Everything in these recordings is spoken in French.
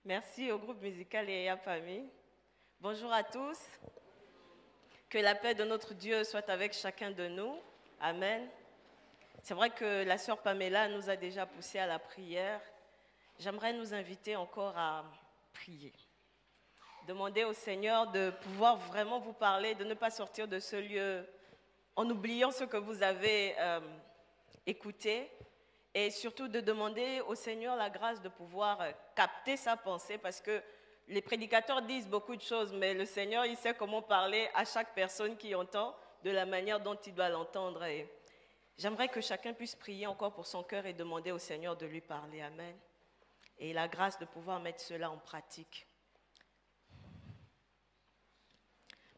Merci au groupe musical et à famille. Bonjour à tous. Que la paix de notre Dieu soit avec chacun de nous. Amen. C'est vrai que la sœur Pamela nous a déjà poussés à la prière. J'aimerais nous inviter encore à prier. Demander au Seigneur de pouvoir vraiment vous parler, de ne pas sortir de ce lieu en oubliant ce que vous avez écouté. Et surtout de demander au Seigneur la grâce de pouvoir capter sa pensée parce que les prédicateurs disent beaucoup de choses, mais le Seigneur, il sait comment parler à chaque personne qui entend de la manière dont il doit l'entendre. Et j'aimerais que chacun puisse prier encore pour son cœur et demander au Seigneur de lui parler. Amen. Et la grâce de pouvoir mettre cela en pratique.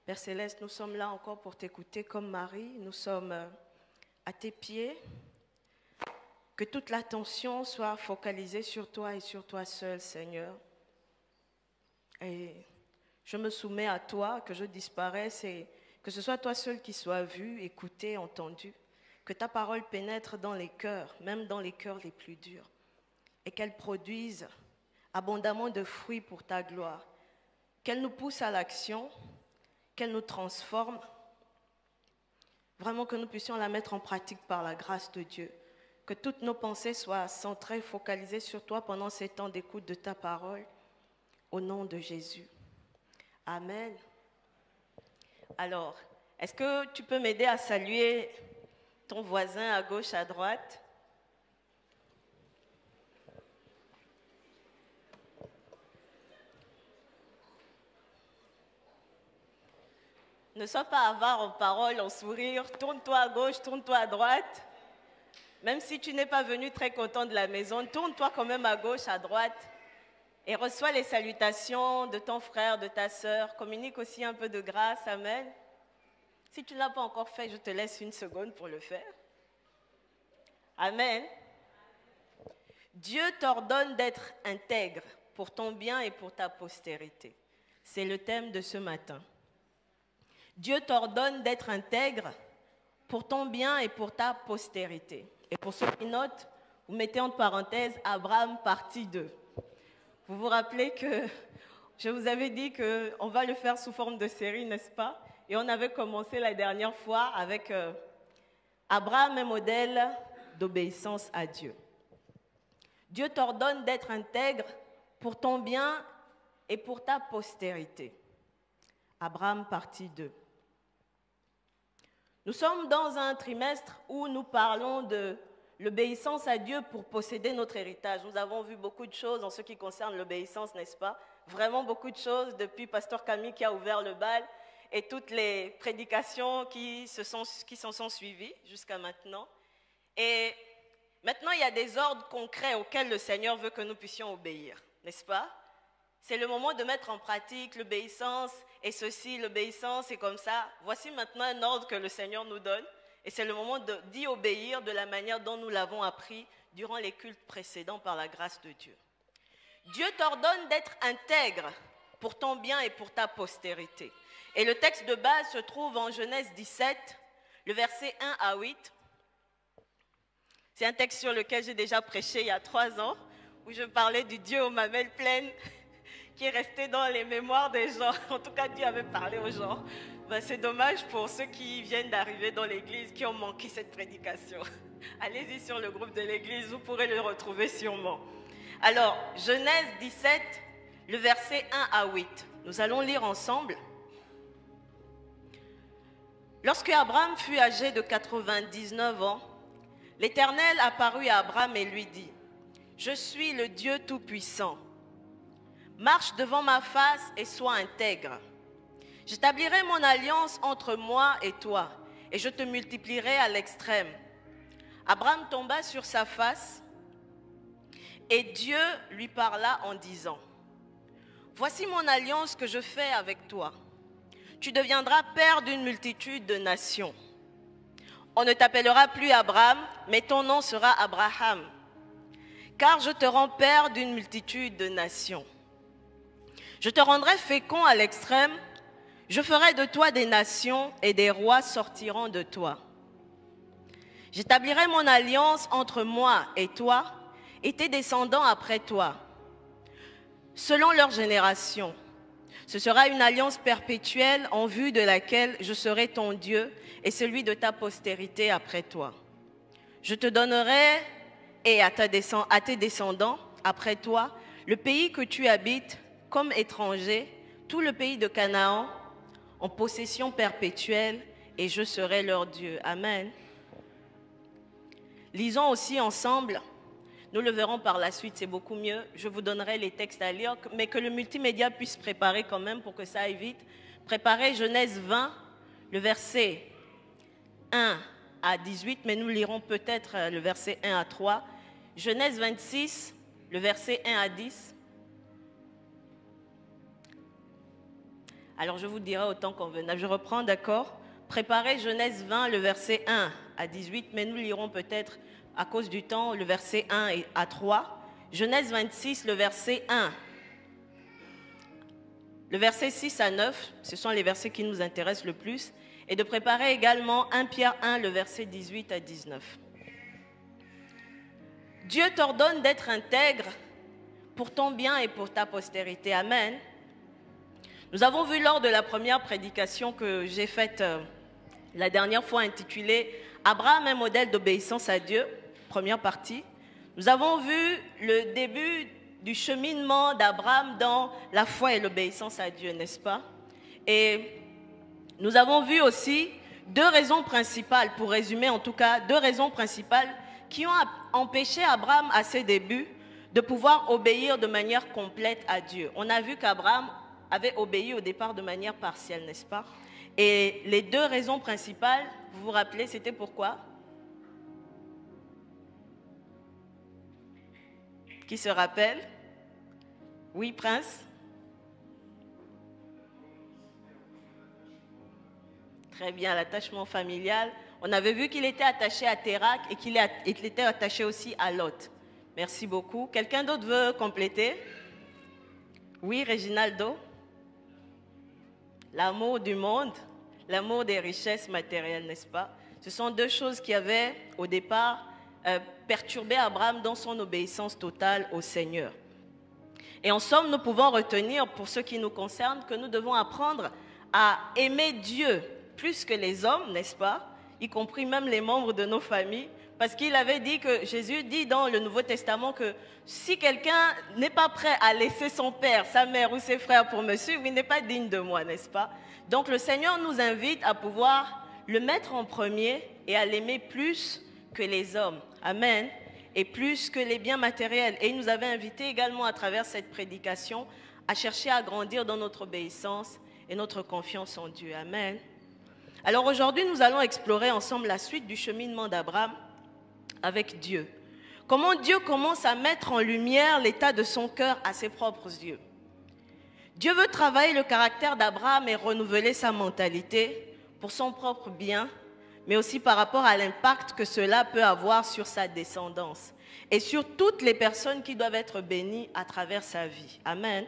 Père Céleste, nous sommes là encore pour t'écouter comme Marie. Nous sommes à tes pieds. Que toute l'attention soit focalisée sur toi et sur toi seul, Seigneur. Et je me soumets à toi, que je disparaisse et que ce soit toi seul qui soit vu, écouté, entendu. Que ta parole pénètre dans les cœurs, même dans les cœurs les plus durs. Et qu'elle produise abondamment de fruits pour ta gloire. Qu'elle nous pousse à l'action, qu'elle nous transforme. Vraiment que nous puissions la mettre en pratique par la grâce de Dieu. Que toutes nos pensées soient centrées, focalisées sur toi pendant ces temps d'écoute de ta parole. Au nom de Jésus. Amen. Alors, est-ce que tu peux m'aider à saluer ton voisin à gauche, à droite? Ne sois pas avare en parole, en sourire. Tourne-toi à gauche, tourne-toi à droite. Même si tu n'es pas venu très content de la maison, tourne-toi quand même à gauche, à droite. Et reçois les salutations de ton frère, de ta sœur. Communique aussi un peu de grâce. Amen. Si tu ne l'as pas encore fait, je te laisse une seconde pour le faire. Amen. Dieu t'ordonne d'être intègre pour ton bien et pour ta postérité. C'est le thème de ce matin. Dieu t'ordonne d'être intègre pour ton bien et pour ta postérité. Et pour ceux qui notent, vous mettez entre parenthèses Abraham partie 2. Vous vous rappelez que je vous avais dit qu'on va le faire sous forme de série, n'est-ce pas? Et on avait commencé la dernière fois avec Abraham, un modèle d'obéissance à Dieu. Dieu t'ordonne d'être intègre pour ton bien et pour ta postérité. Abraham, partie 2. Nous sommes dans un trimestre où nous parlons de l'obéissance à Dieu pour posséder notre héritage. Nous avons vu beaucoup de choses en ce qui concerne l'obéissance, n'est-ce pas? Vraiment beaucoup de choses depuis Pasteur Camille qui a ouvert le bal et toutes les prédications qui s'en sont suivies jusqu'à maintenant. Et maintenant, il y a des ordres concrets auxquels le Seigneur veut que nous puissions obéir, n'est-ce pas? C'est le moment de mettre en pratique l'obéissance et ceci, l'obéissance et comme ça. Voici maintenant un ordre que le Seigneur nous donne. Et c'est le moment d'y obéir de la manière dont nous l'avons appris durant les cultes précédents par la grâce de Dieu. Dieu t'ordonne d'être intègre pour ton bien et pour ta postérité. Et le texte de base se trouve en Genèse 17, le verset 1 à 8. C'est un texte sur lequel j'ai déjà prêché il y a 3 ans, où je parlais du Dieu aux mamelles pleines, qui est resté dans les mémoires des gens. En tout cas, Dieu avait parlé aux gens. Ben, c'est dommage pour ceux qui viennent d'arriver dans l'église, qui ont manqué cette prédication. Allez-y sur le groupe de l'église, vous pourrez le retrouver sûrement. Alors, Genèse 17, le verset 1 à 8. Nous allons lire ensemble. Lorsque Abraham fut âgé de 99 ans, l'Éternel apparut à Abraham et lui dit, « Je suis le Dieu Tout-Puissant. Marche devant ma face et sois intègre. J'établirai mon alliance entre moi et toi, et je te multiplierai à l'extrême. » Abraham tomba sur sa face, et Dieu lui parla en disant, « Voici mon alliance que je fais avec toi. Tu deviendras père d'une multitude de nations. On ne t'appellera plus Abraham, mais ton nom sera Abraham, car je te rends père d'une multitude de nations. Je te rendrai fécond à l'extrême, je ferai de toi des nations et des rois sortiront de toi. J'établirai mon alliance entre moi et toi et tes descendants après toi. selon leur génération. Ce sera une alliance perpétuelle en vue de laquelle je serai ton Dieu et celui de ta postérité après toi. Je te donnerai et à tes descendants après toi le pays que tu habites comme étranger, tout le pays de Canaan, en possession perpétuelle, et je serai leur Dieu. Amen. Lisons aussi ensemble. Nous le verrons par la suite, c'est beaucoup mieux. Je vous donnerai les textes à lire, mais que le multimédia puisse préparer quand même pour que ça aille vite. Préparez Genèse 20, le verset 1 à 18, mais nous lirons peut-être le verset 1 à 3. Genèse 26, le verset 1 à 10. Alors je vous dirai autant convenable. Je reprends, d'accord? Préparez Genèse 20, le verset 1 à 18, mais nous lirons peut-être à cause du temps, le verset 1 à 3. Genèse 26, le verset 1. Le verset 6 à 9, ce sont les versets qui nous intéressent le plus. Et de préparer également 1 Pierre 1, le verset 18 à 19. Dieu t'ordonne d'être intègre pour ton bien et pour ta postérité. Amen. Nous avons vu lors de la première prédication que j'ai faite la dernière fois intitulée « Abraham, un modèle d'obéissance à Dieu », première partie. Nous avons vu le début du cheminement d'Abraham dans la foi et l'obéissance à Dieu, n'est-ce pas? Et nous avons vu aussi deux raisons principales, pour résumer en tout cas, deux raisons principales qui ont empêché Abraham à ses débuts de pouvoir obéir de manière complète à Dieu. On a vu qu'Abraham avait obéi au départ de manière partielle, n'est-ce pas? Et les deux raisons principales, vous vous rappelez, c'était pourquoi? Qui se rappelle? Oui, Prince? Très bien, l'attachement familial. On avait vu qu'il était attaché à Térak et qu'il était attaché aussi à Lot. Merci beaucoup. Quelqu'un d'autre veut compléter? Oui, Reginaldo? L'amour du monde, l'amour des richesses matérielles, n'est-ce pas? Ce sont deux choses qui avaient au départ perturbé Abraham dans son obéissance totale au Seigneur. Et en somme, nous pouvons retenir, pour ce qui nous concerne, que nous devons apprendre à aimer Dieu plus que les hommes, n'est-ce pas? Y compris même les membres de nos familles. Parce qu'il avait dit que Jésus dit dans le Nouveau Testament que si quelqu'un n'est pas prêt à laisser son père, sa mère ou ses frères pour me suivre, il n'est pas digne de moi, n'est-ce pas? Donc le Seigneur nous invite à pouvoir le mettre en premier et à l'aimer plus que les hommes. Amen. Et plus que les biens matériels. Et il nous avait invités également à travers cette prédication à chercher à grandir dans notre obéissance et notre confiance en Dieu. Amen. Alors aujourd'hui, nous allons explorer ensemble la suite du cheminement d'Abraham avec Dieu. Comment Dieu commence à mettre en lumière l'état de son cœur à ses propres yeux. Dieu veut travailler le caractère d'Abraham et renouveler sa mentalité pour son propre bien, mais aussi par rapport à l'impact que cela peut avoir sur sa descendance et sur toutes les personnes qui doivent être bénies à travers sa vie. Amen.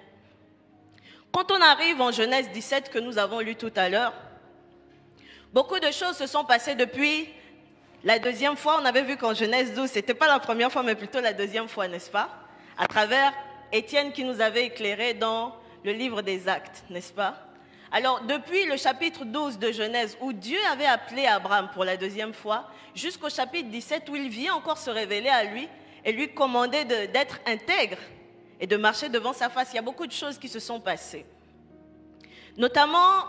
Quand on arrive en Genèse 17 que nous avons lu tout à l'heure, beaucoup de choses se sont passées depuis la deuxième fois. On avait vu qu'en Genèse 12, ce n'était pas la première fois, mais plutôt la deuxième fois, n'est-ce pas? À travers Étienne qui nous avait éclairé dans le livre des Actes, n'est-ce pas? Alors, depuis le chapitre 12 de Genèse, où Dieu avait appelé Abraham pour la deuxième fois, jusqu'au chapitre 17, où il vient encore se révéler à lui et lui commander d'être intègre et de marcher devant sa face, il y a beaucoup de choses qui se sont passées. Notamment,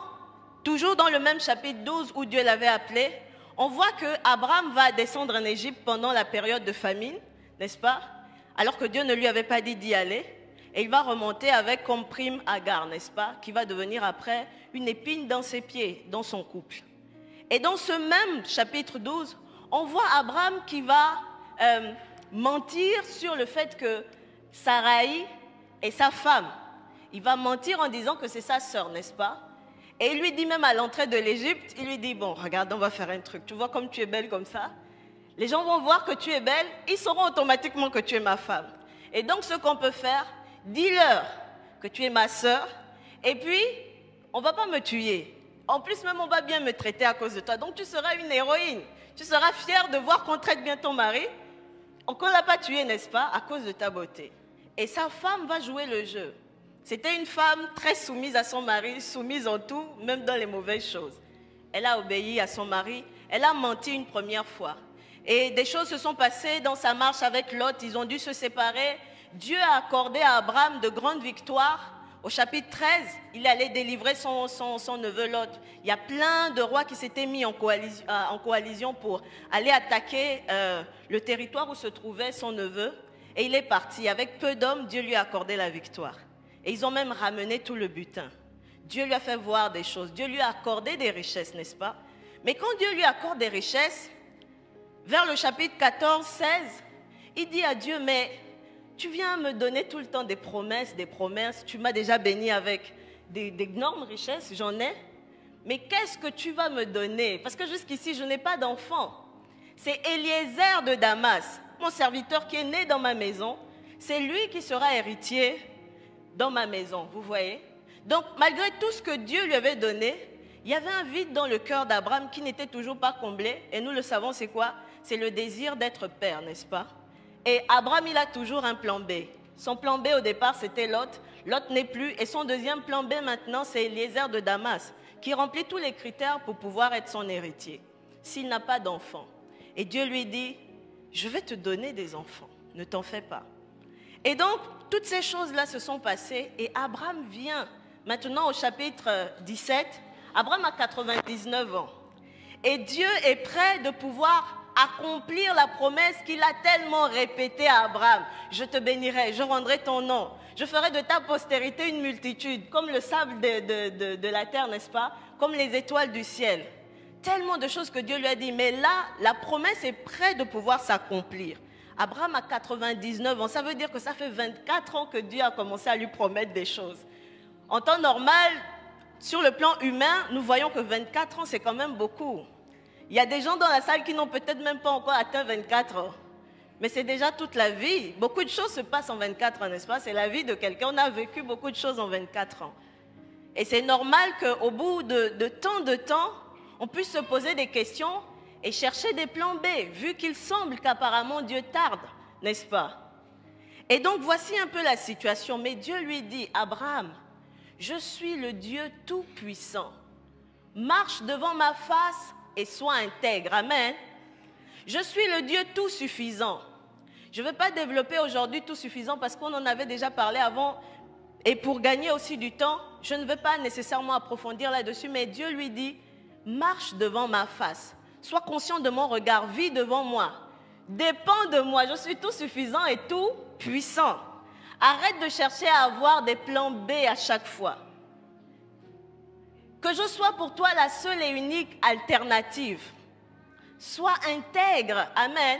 toujours dans le même chapitre 12 où Dieu l'avait appelé, on voit qu'Abraham va descendre en Égypte pendant la période de famine, n'est-ce pas? Alors que Dieu ne lui avait pas dit d'y aller. Et il va remonter avec comme prime Agar, n'est-ce pas? Qui va devenir après une épine dans ses pieds, dans son couple. Et dans ce même chapitre 12, on voit Abraham qui va mentir sur le fait que Saraï est sa femme. Il va mentir en disant que c'est sa sœur, n'est-ce pas? Et il lui dit même à l'entrée de l'Égypte, il lui dit, bon, regarde, on va faire un truc. Tu vois comme tu es belle comme ça? Les gens vont voir que tu es belle, ils sauront automatiquement que tu es ma femme. Et donc, ce qu'on peut faire, dis-leur que tu es ma sœur, et puis, on ne va pas me tuer. En plus, même, on va bien me traiter à cause de toi. Donc, tu seras une héroïne. Tu seras fière de voir qu'on traite bien ton mari, qu'on ne l'a pas tué, n'est-ce pas, à cause de ta beauté. Et sa femme va jouer le jeu. C'était une femme très soumise à son mari, soumise en tout, même dans les mauvaises choses. Elle a obéi à son mari, elle a menti une première fois. Et des choses se sont passées dans sa marche avec Lot, ils ont dû se séparer. Dieu a accordé à Abraham de grandes victoires. Au chapitre 13, il allait délivrer son neveu Lot. Il y a plein de rois qui s'étaient mis en coalition pour aller attaquer le territoire où se trouvait son neveu. Et il est parti. Avec peu d'hommes, Dieu lui a accordé la victoire. Et ils ont même ramené tout le butin. Dieu lui a fait voir des choses. Dieu lui a accordé des richesses, n'est-ce pas? Mais quand Dieu lui accorde des richesses, vers le chapitre 14, 16, il dit à Dieu, mais tu viens me donner tout le temps des promesses, tu m'as déjà béni avec d'énormes richesses, j'en ai, mais qu'est-ce que tu vas me donner? Parce que jusqu'ici, je n'ai pas d'enfant. C'est Eliezer de Damas, mon serviteur qui est né dans ma maison, c'est lui qui sera héritier dans ma maison, vous voyez? Donc, malgré tout ce que Dieu lui avait donné, il y avait un vide dans le cœur d'Abraham qui n'était toujours pas comblé. Et nous le savons, c'est quoi? C'est le désir d'être père, n'est-ce pas? Et Abraham, il a toujours un plan B. Son plan B au départ, c'était Lot. Lot n'est plus. Et son deuxième plan B maintenant, c'est Eliezer de Damas, qui remplit tous les critères pour pouvoir être son héritier, s'il n'a pas d'enfant. Et Dieu lui dit, je vais te donner des enfants, ne t'en fais pas. Et donc, toutes ces choses-là se sont passées et Abraham vient maintenant au chapitre 17. Abraham a 99 ans. Et Dieu est prêt de pouvoir accomplir la promesse qu'il a tellement répétée à Abraham. Je te bénirai, je rendrai ton nom, je ferai de ta postérité une multitude, comme le sable de la terre, n'est-ce pas? Comme les étoiles du ciel. Tellement de choses que Dieu lui a dit. Mais là, la promesse est prête de pouvoir s'accomplir. Abraham a 99 ans. Ça veut dire que ça fait 24 ans que Dieu a commencé à lui promettre des choses. En temps normal, sur le plan humain, nous voyons que 24 ans, c'est quand même beaucoup. Il y a des gens dans la salle qui n'ont peut-être même pas encore atteint 24 ans. Mais c'est déjà toute la vie. Beaucoup de choses se passent en 24 ans, n'est-ce pas? C'est la vie de quelqu'un. On a vécu beaucoup de choses en 24 ans. Et c'est normal qu'au bout de tant de temps, on puisse se poser des questions et chercher des plans B, vu qu'il semble qu'apparemment Dieu tarde, n'est-ce pas? Et donc voici un peu la situation. Mais Dieu lui dit, Abraham, je suis le Dieu tout-puissant. Marche devant ma face et sois intègre. Amen. Je suis le Dieu tout-suffisant. Je ne vais pas développer aujourd'hui tout-suffisant parce qu'on en avait déjà parlé avant. Et pour gagner aussi du temps, je ne vais pas nécessairement approfondir là-dessus. Mais Dieu lui dit, marche devant ma face. Sois conscient de mon regard, vis devant moi. Dépends de moi, je suis tout suffisant et tout puissant. Arrête de chercher à avoir des plans B à chaque fois. Que je sois pour toi la seule et unique alternative. Sois intègre, amen.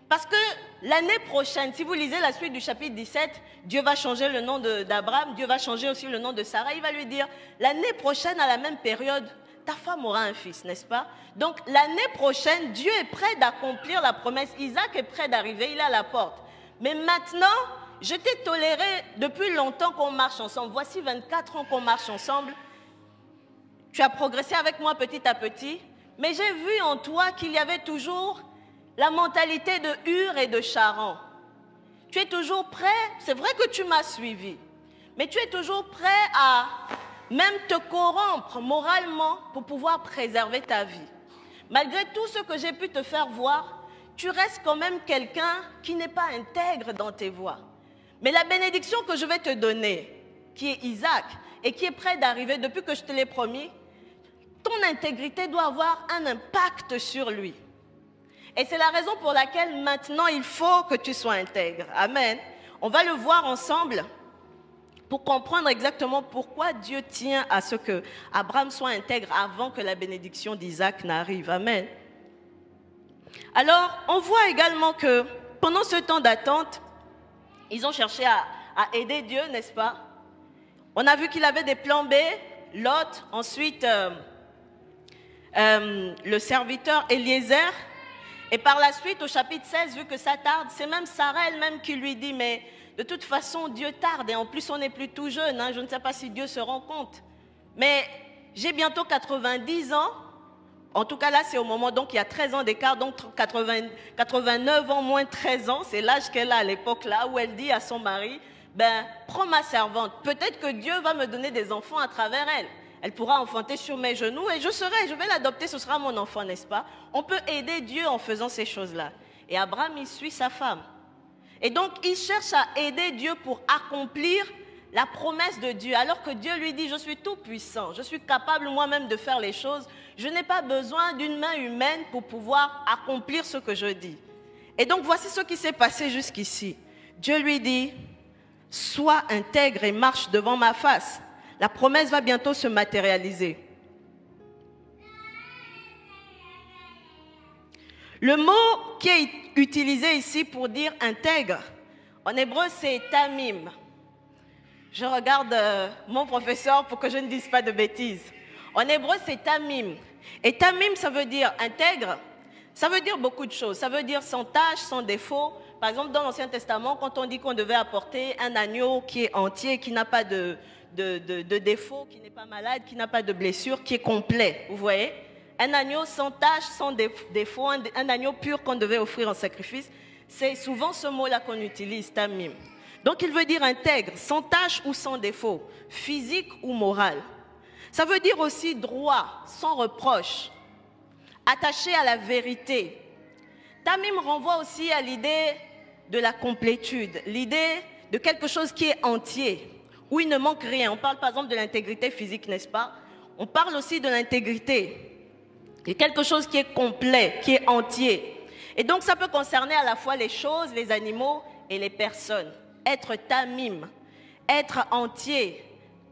Parce que l'année prochaine, si vous lisez la suite du chapitre 17, Dieu va changer le nom d'Abraham, Dieu va changer aussi le nom de Sarah. Il va lui dire, l'année prochaine, à la même période, ta femme aura un fils, n'est-ce pas? Donc l'année prochaine, Dieu est prêt d'accomplir la promesse. Isaac est prêt d'arriver, il est à la porte. Mais maintenant, je t'ai toléré depuis longtemps qu'on marche ensemble. Voici 24 ans qu'on marche ensemble. Tu as progressé avec moi petit à petit. Mais j'ai vu en toi qu'il y avait toujours la mentalité de Hur et de Charan. Tu es toujours prêt, c'est vrai que tu m'as suivi, mais tu es toujours prêt à même te corrompre moralement pour pouvoir préserver ta vie. Malgré tout ce que j'ai pu te faire voir, tu restes quand même quelqu'un qui n'est pas intègre dans tes voies. Mais la bénédiction que je vais te donner, qui est Isaac, et qui est prêt d'arriver depuis que je te l'ai promis, ton intégrité doit avoir un impact sur lui. Et c'est la raison pour laquelle maintenant il faut que tu sois intègre. Amen. On va le voir ensemble pour comprendre exactement pourquoi Dieu tient à ce que Abraham soit intègre avant que la bénédiction d'Isaac n'arrive. Amen. Alors, on voit également que pendant ce temps d'attente, ils ont cherché à aider Dieu, n'est-ce pas? On a vu qu'il avait des plans B, Lot, ensuite le serviteur Eliezer. Et par la suite, au chapitre 16, vu que ça tarde, c'est même Sarah elle-même qui lui dit, mais de toute façon, Dieu tarde. Et en plus, on n'est plus tout jeune. Hein, je ne sais pas si Dieu se rend compte. Mais j'ai bientôt 90 ans. En tout cas, là, c'est au moment, donc il y a 13 ans d'écart. Donc 89 ans moins 13 ans, c'est l'âge qu'elle a à l'époque là, où elle dit à son mari, ben, prends ma servante. Peut-être que Dieu va me donner des enfants à travers elle. Elle pourra enfanter sur mes genoux et je vais l'adopter, ce sera mon enfant, n'est-ce pas? On peut aider Dieu en faisant ces choses-là. Et Abraham, il suit sa femme. Et donc, il cherche à aider Dieu pour accomplir la promesse de Dieu. Alors que Dieu lui dit, je suis tout puissant, je suis capable moi-même de faire les choses. Je n'ai pas besoin d'une main humaine pour pouvoir accomplir ce que je dis. Et donc, voici ce qui s'est passé jusqu'ici. Dieu lui dit, sois intègre et marche devant ma face. La promesse va bientôt se matérialiser. Le mot qui est utilisé ici pour dire intègre, en hébreu c'est tamim. Je regarde mon professeur pour que je ne dise pas de bêtises. En hébreu c'est tamim. Et tamim ça veut dire intègre, ça veut dire beaucoup de choses. Ça veut dire sans tache, sans défaut. Par exemple dans l'Ancien Testament, quand on dit qu'on devait apporter un agneau qui est entier, qui n'a pas de défaut, qui n'est pas malade, qui n'a pas de blessure, qui est complet, vous voyez? Un agneau sans tache, sans défaut, un agneau pur qu'on devait offrir en sacrifice, c'est souvent ce mot-là qu'on utilise, tamim. Donc il veut dire intègre, sans tache ou sans défaut, physique ou moral. Ça veut dire aussi droit, sans reproche, attaché à la vérité. Tamim renvoie aussi à l'idée de la complétude, l'idée de quelque chose qui est entier, où il ne manque rien. On parle par exemple de l'intégrité physique, n'est-ce pas? On parle aussi de l'intégrité. C'est quelque chose qui est complet, qui est entier. Et donc ça peut concerner à la fois les choses, les animaux et les personnes. Être tamim, être entier,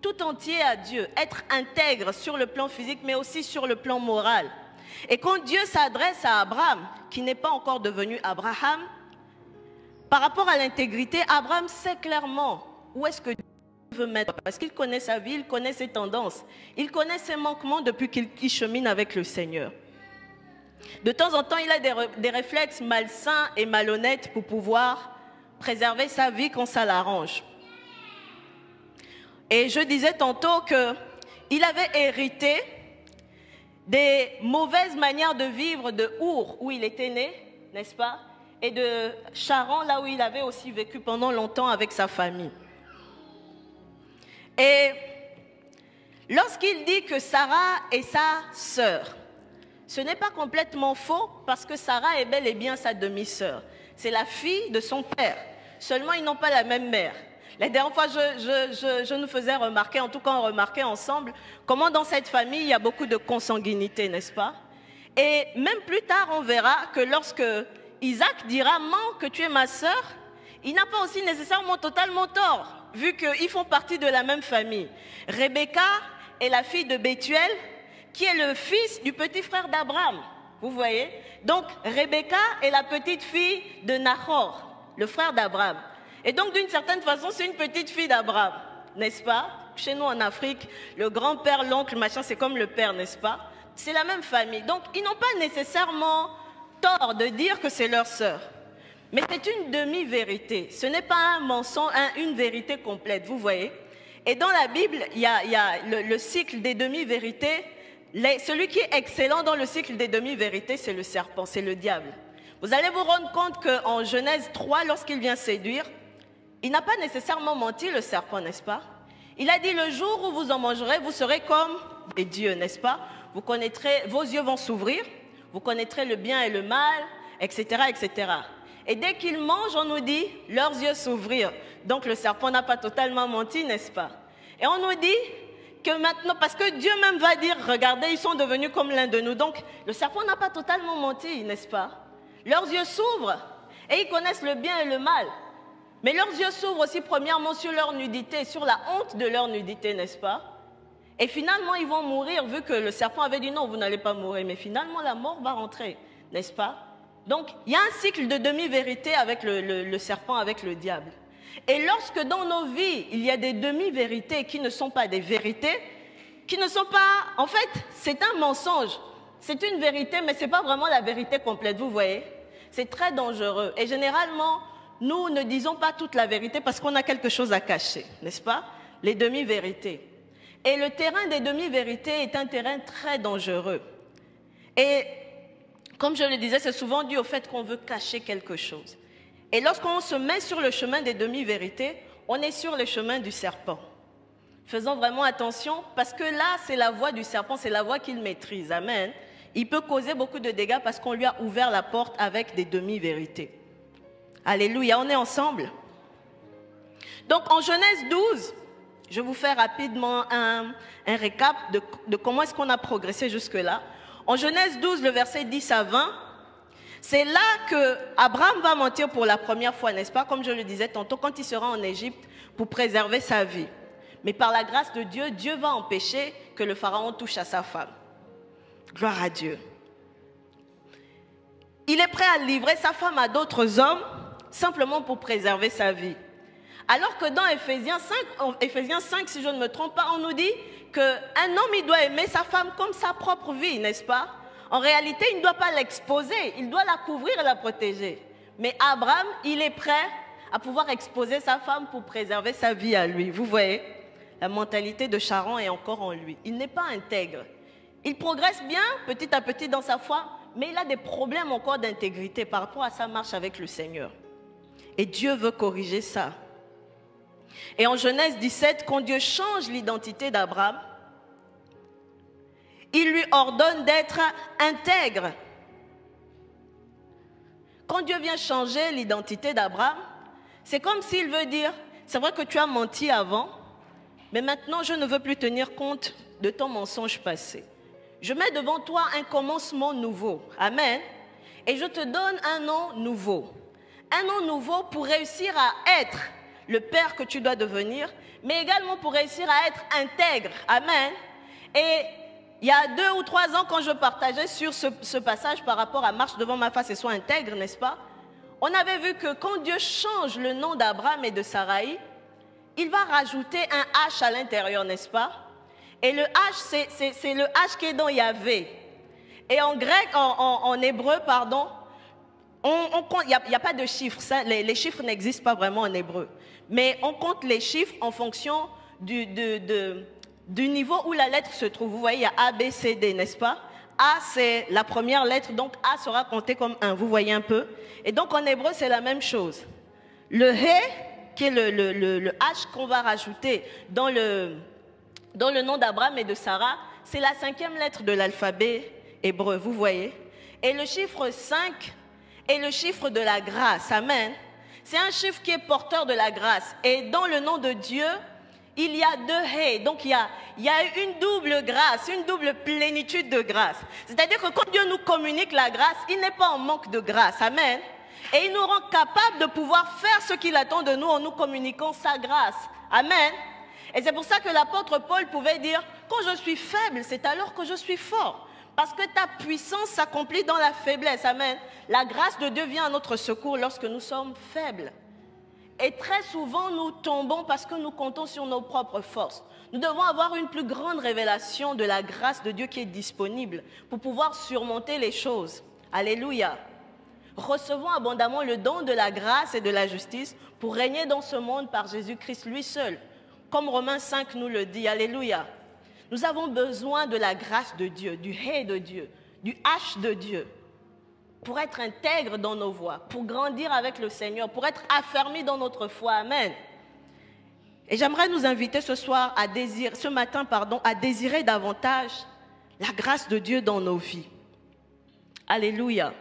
tout entier à Dieu, être intègre sur le plan physique mais aussi sur le plan moral. Et quand Dieu s'adresse à Abraham, qui n'est pas encore devenu Abraham, par rapport à l'intégrité, Abraham sait clairement où est-ce que Dieu veut mettre, parce qu'il connaît sa vie, il connaît ses tendances, il connaît ses manquements depuis qu'il chemine avec le Seigneur. De temps en temps, il a des réflexes malsains et malhonnêtes pour pouvoir préserver sa vie quand ça l'arrange. Et je disais tantôt qu'il avait hérité des mauvaises manières de vivre de Our, où il était né, n'est-ce pas? Et de Charan, là où il avait aussi vécu pendant longtemps avec sa famille. Et lorsqu'il dit que Sarah est sa sœur, ce n'est pas complètement faux parce que Sarah est bel et bien sa demi-sœur. C'est la fille de son père. Seulement, ils n'ont pas la même mère. La dernière fois, je nous faisais remarquer, en tout cas on remarquait ensemble, comment dans cette famille, il y a beaucoup de consanguinité, n'est-ce pas? Et même plus tard, on verra que lorsque Isaac dira « Maman, que tu es ma sœur », il n'a pas aussi nécessairement totalement tort, vu qu'ils font partie de la même famille. Rebecca est la fille de Bethuel, qui est le fils du petit frère d'Abraham. Vous voyez? Donc, Rebecca est la petite fille de Nahor, le frère d'Abraham. Et donc, d'une certaine façon, c'est une petite fille d'Abraham, n'est-ce pas? Chez nous en Afrique, le grand-père, l'oncle, machin, c'est comme le père, n'est-ce pas? C'est la même famille. Donc, ils n'ont pas nécessairement tort de dire que c'est leur sœur. Mais c'est une demi-vérité. Ce n'est pas un mensonge, une vérité complète, vous voyez? Et dans la Bible, il y a le cycle des demi-vérités. Celui qui est excellent dans le cycle des demi-vérités, c'est le serpent, c'est le diable. Vous allez vous rendre compte qu'en Genèse 3, lorsqu'il vient séduire, il n'a pas nécessairement menti, le serpent, n'est-ce pas? Il a dit, le jour où vous en mangerez, vous serez comme des dieux, n'est-ce pas? Vous connaîtrez, vos yeux vont s'ouvrir, vous connaîtrez le bien et le mal, etc., etc. Et dès qu'ils mangent, on nous dit, leurs yeux s'ouvrirent. Donc le serpent n'a pas totalement menti, n'est-ce pas? Et on nous dit que maintenant, parce que Dieu même va dire, regardez, ils sont devenus comme l'un de nous. Donc le serpent n'a pas totalement menti, n'est-ce pas? Leurs yeux s'ouvrent et ils connaissent le bien et le mal. Mais leurs yeux s'ouvrent aussi premièrement sur leur nudité, sur la honte de leur nudité, n'est-ce pas? Et finalement, ils vont mourir, vu que le serpent avait dit non, vous n'allez pas mourir. Mais finalement, la mort va rentrer, n'est-ce pas? Donc, il y a un cycle de demi-vérité avec le serpent, avec le diable. Et lorsque dans nos vies, il y a des demi-vérités qui ne sont pas des vérités, qui ne sont pas... En fait, c'est un mensonge. C'est une vérité, mais ce n'est pas vraiment la vérité complète, vous voyez? C'est très dangereux. Et généralement, nous ne disons pas toute la vérité parce qu'on a quelque chose à cacher, n'est-ce pas? Les demi-vérités. Et le terrain des demi-vérités est un terrain très dangereux. Et comme je le disais, c'est souvent dû au fait qu'on veut cacher quelque chose. Et lorsqu'on se met sur le chemin des demi-vérités, on est sur le chemin du serpent. Faisons vraiment attention parce que là, c'est la voie du serpent, c'est la voie qu'il maîtrise. Amen. Il peut causer beaucoup de dégâts parce qu'on lui a ouvert la porte avec des demi-vérités. Alléluia, on est ensemble. Donc en Genèse 12, je vous fais rapidement un récap de comment est-ce qu'on a progressé jusque-là. En Genèse 12, le verset 10 à 20, c'est là que Abraham va mentir pour la première fois, n'est-ce pas? Comme je le disais tantôt, quand il sera en Égypte pour préserver sa vie. Mais par la grâce de Dieu, Dieu va empêcher que le pharaon touche à sa femme. Gloire à Dieu. Il est prêt à livrer sa femme à d'autres hommes simplement pour préserver sa vie. Alors que dans Éphésiens 5, si je ne me trompe pas, on nous dit qu'un homme, il doit aimer sa femme comme sa propre vie, n'est-ce pas? En réalité, il ne doit pas l'exposer, il doit la couvrir et la protéger. Mais Abraham, il est prêt à pouvoir exposer sa femme pour préserver sa vie à lui. Vous voyez, la mentalité de Charan est encore en lui. Il n'est pas intègre. Il progresse bien petit à petit dans sa foi, mais il a des problèmes encore d'intégrité par rapport à sa marche avec le Seigneur. Et Dieu veut corriger ça. Et en Genèse 17, quand Dieu change l'identité d'Abraham, il lui ordonne d'être intègre. Quand Dieu vient changer l'identité d'Abraham, c'est comme s'il veut dire, c'est vrai que tu as menti avant, mais maintenant je ne veux plus tenir compte de ton mensonge passé. Je mets devant toi un commencement nouveau. Amen. Et je te donne un nom nouveau. Un nom nouveau pour réussir à être le père que tu dois devenir, mais également pour réussir à être intègre. Amen. Et il y a 2 ou 3 ans, quand je partageais sur ce passage par rapport à marche devant ma face et sois intègre, n'est-ce pas? On avait vu que quand Dieu change le nom d'Abraham et de Sarai, il va rajouter un H à l'intérieur, n'est-ce pas? Et le H, c'est le H qui est dans Yahvé. Et en grec, en hébreu, pardon, il n'y a pas de chiffres. Ça, les chiffres n'existent pas vraiment en hébreu. Mais on compte les chiffres en fonction du niveau où la lettre se trouve. Vous voyez, il y a A, B, C, D, n'est-ce pas? A, c'est la première lettre, donc A sera compté comme 1. Vous voyez un peu? Et donc en hébreu, c'est la même chose. Le He, qui est le H qu'on va rajouter dans le nom d'Abraham et de Sarah, c'est la 5e lettre de l'alphabet hébreu, vous voyez. Et le chiffre 5 est le chiffre de la grâce, amen. C'est un chiffre qui est porteur de la grâce. Et dans le nom de Dieu, il y a 2 He, donc il y a une double grâce, une double plénitude de grâce. C'est-à-dire que quand Dieu nous communique la grâce, il n'est pas en manque de grâce, amen. Et il nous rend capables de pouvoir faire ce qu'il attend de nous en nous communiquant sa grâce, amen. Et c'est pour ça que l'apôtre Paul pouvait dire, quand je suis faible, c'est alors que je suis fort. Parce que ta puissance s'accomplit dans la faiblesse, amen. La grâce de Dieu vient à notre secours lorsque nous sommes faibles. Et très souvent, nous tombons parce que nous comptons sur nos propres forces. Nous devons avoir une plus grande révélation de la grâce de Dieu qui est disponible pour pouvoir surmonter les choses. Alléluia. Recevons abondamment le don de la grâce et de la justice pour régner dans ce monde par Jésus-Christ lui seul. Comme Romains 5 nous le dit, alléluia. Nous avons besoin de la grâce de Dieu, du He de Dieu, du H de Dieu, pour être intègres dans nos voies, pour grandir avec le Seigneur, pour être affermis dans notre foi. Amen. Et j'aimerais nous inviter ce matin, à désirer davantage la grâce de Dieu dans nos vies. Alléluia.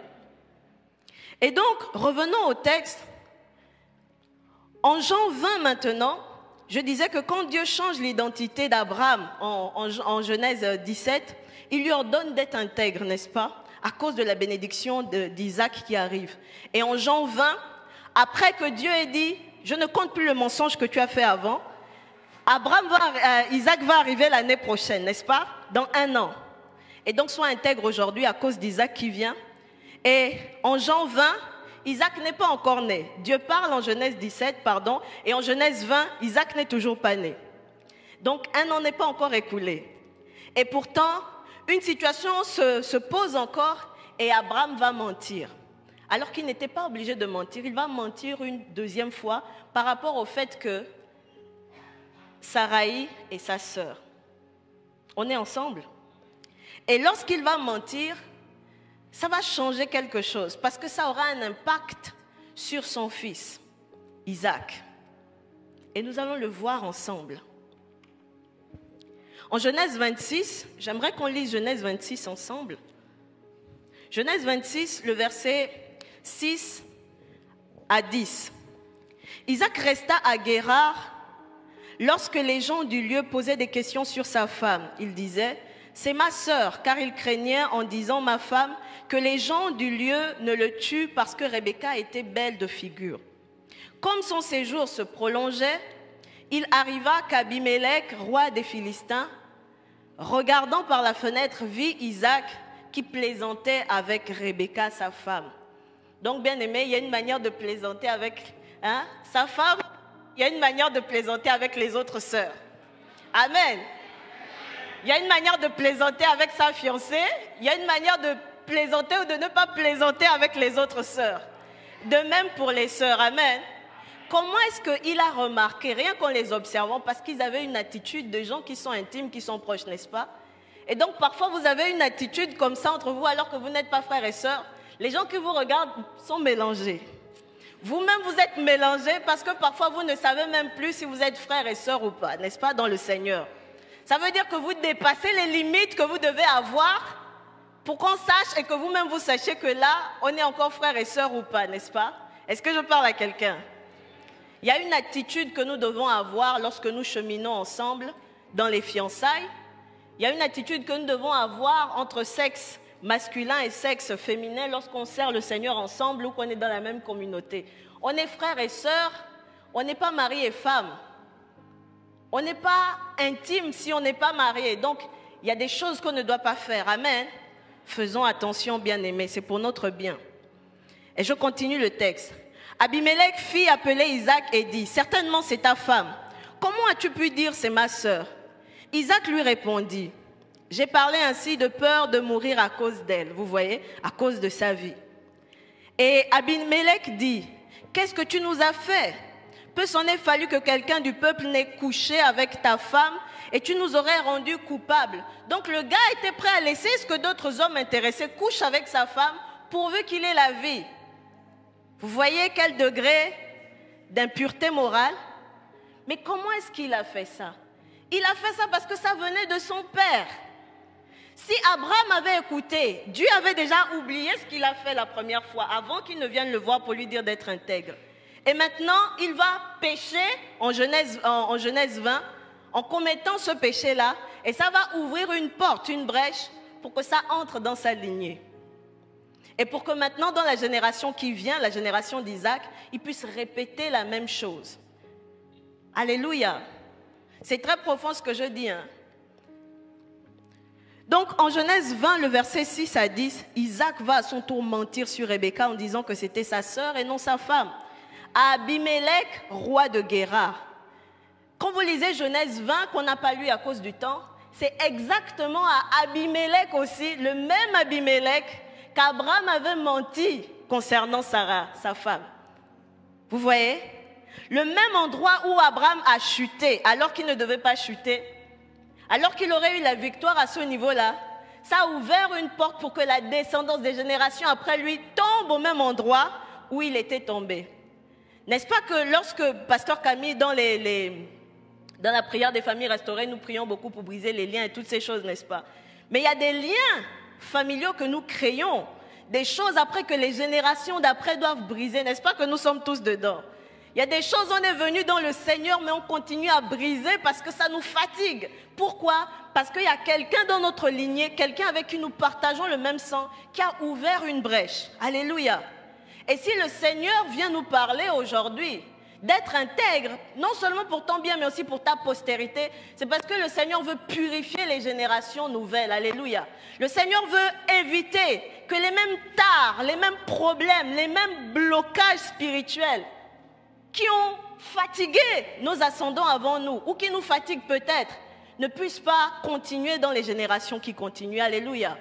Et donc, revenons au texte. En Jean 20 maintenant, je disais que quand Dieu change l'identité d'Abraham en Genèse 17, il lui ordonne d'être intègre, n'est-ce pas? À cause de la bénédiction d'Isaac qui arrive. Et en Jean 20, après que Dieu ait dit, je ne compte plus le mensonge que tu as fait avant, Isaac va arriver l'année prochaine, n'est-ce pas? Dans 1 an. Et donc, sois intègre aujourd'hui à cause d'Isaac qui vient. Et en Jean 20, Isaac n'est pas encore né. Dieu parle en Genèse 17, et en Genèse 20, Isaac n'est toujours pas né. Donc, 1 an n'est pas encore écoulé. Et pourtant, une situation se pose encore et Abraham va mentir. Alors qu'il n'était pas obligé de mentir, il va mentir une 2e fois par rapport au fait que Sarai est sa sœur. On est ensemble? Et lorsqu'il va mentir, ça va changer quelque chose parce que ça aura un impact sur son fils, Isaac. Et nous allons le voir ensemble. En Genèse 26, j'aimerais qu'on lise Genèse 26 ensemble. Genèse 26, le verset 6 à 10. Isaac resta à Guérar lorsque les gens du lieu posaient des questions sur sa femme. Il disait, c'est ma sœur, car il craignait en disant ma femme que les gens du lieu ne le tuent parce que Rebecca était belle de figure. Comme son séjour se prolongeait, il arriva qu'Abimélec, roi des Philistins, regardant par la fenêtre, vit Isaac qui plaisantait avec Rebecca, sa femme. Donc, bien aimé, il y a une manière de plaisanter avec sa femme, il y a une manière de plaisanter avec les autres sœurs. Amen. Il y a une manière de plaisanter avec sa fiancée, il y a une manière de plaisanter ou de ne pas plaisanter avec les autres sœurs. De même pour les sœurs. Amen. Comment est-ce qu'il a remarqué, rien qu'en les observant, parce qu'ils avaient une attitude de gens qui sont intimes, qui sont proches, n'est-ce pas? Et donc parfois vous avez une attitude comme ça entre vous alors que vous n'êtes pas frères et sœurs. Les gens qui vous regardent sont mélangés. Vous-même vous êtes mélangés parce que parfois vous ne savez même plus si vous êtes frères et sœurs ou pas, n'est-ce pas, dans le Seigneur. Ça veut dire que vous dépassez les limites que vous devez avoir pour qu'on sache et que vous-même vous sachiez que là, on est encore frères et sœurs ou pas, n'est-ce pas? Est-ce que je parle à quelqu'un? Il y a une attitude que nous devons avoir lorsque nous cheminons ensemble dans les fiançailles. Il y a une attitude que nous devons avoir entre sexe masculin et sexe féminin lorsqu'on sert le Seigneur ensemble ou qu'on est dans la même communauté. On est frères et sœurs, on n'est pas mari et femme. On n'est pas intime si on n'est pas marié. Donc, il y a des choses qu'on ne doit pas faire. Amen. Faisons attention, bien-aimés, c'est pour notre bien. Et je continue le texte. Abimélec fit appeler Isaac et dit, « Certainement c'est ta femme. Comment as-tu pu dire c'est ma sœur ?» Isaac lui répondit, « J'ai parlé ainsi de peur de mourir à cause d'elle. » Vous voyez, à cause de sa vie. Et Abimélec dit, « Qu'est-ce que tu nous as fait? Peu s'en est fallu que quelqu'un du peuple n'ait couché avec ta femme et tu nous aurais rendu coupables. » Donc le gars était prêt à laisser ce que d'autres hommes intéressés couchent avec sa femme pourvu qu'il ait la vie. Vous voyez quel degré d'impureté morale? Mais comment est-ce qu'il a fait ça? Il a fait ça parce que ça venait de son père. Si Abraham avait écouté, Dieu avait déjà oublié ce qu'il a fait la première fois avant qu'il ne vienne le voir pour lui dire d'être intègre. Et maintenant, il va pécher en Genèse 20 en commettant ce péché-là. Et ça va ouvrir une porte, une brèche pour que ça entre dans sa lignée. Et pour que maintenant, dans la génération qui vient, la génération d'Isaac, il puisse répéter la même chose. Alléluia. C'est très profond ce que je dis. Donc, en Genèse 20, le verset 6 à 10, Isaac va à son tour mentir sur Rebecca en disant que c'était sa sœur et non sa femme. À Abimélec, roi de Guérar. Quand vous lisez Genèse 20, qu'on n'a pas lu à cause du temps, c'est exactement à Abimélec aussi, le même Abimélec qu'Abraham avait menti concernant Sarah, sa femme. Vous voyez? Le même endroit où Abraham a chuté alors qu'il ne devait pas chuter, alors qu'il aurait eu la victoire à ce niveau-là, ça a ouvert une porte pour que la descendance des générations après lui tombe au même endroit où il était tombé. N'est-ce pas que lorsque Pasteur Camille, dans la prière des familles restaurées, nous prions beaucoup pour briser les liens et toutes ces choses, n'est-ce pas? Mais il y a des liens familiaux que nous créons, des choses après que les générations d'après doivent briser, n'est-ce pas que nous sommes tous dedans? Il y a des choses, on est venu dans le Seigneur, mais on continue à briser parce que ça nous fatigue. Pourquoi? Parce qu'il y a quelqu'un dans notre lignée, quelqu'un avec qui nous partageons le même sang, qui a ouvert une brèche. Alléluia. Et si le Seigneur vient nous parler aujourd'hui d'être intègre, non seulement pour ton bien, mais aussi pour ta postérité, c'est parce que le Seigneur veut purifier les générations nouvelles. Alléluia. Le Seigneur veut éviter que les mêmes tares, les mêmes problèmes, les mêmes blocages spirituels qui ont fatigué nos ascendants avant nous, ou qui nous fatiguent peut-être, ne puissent pas continuer dans les générations qui continuent. Alléluia.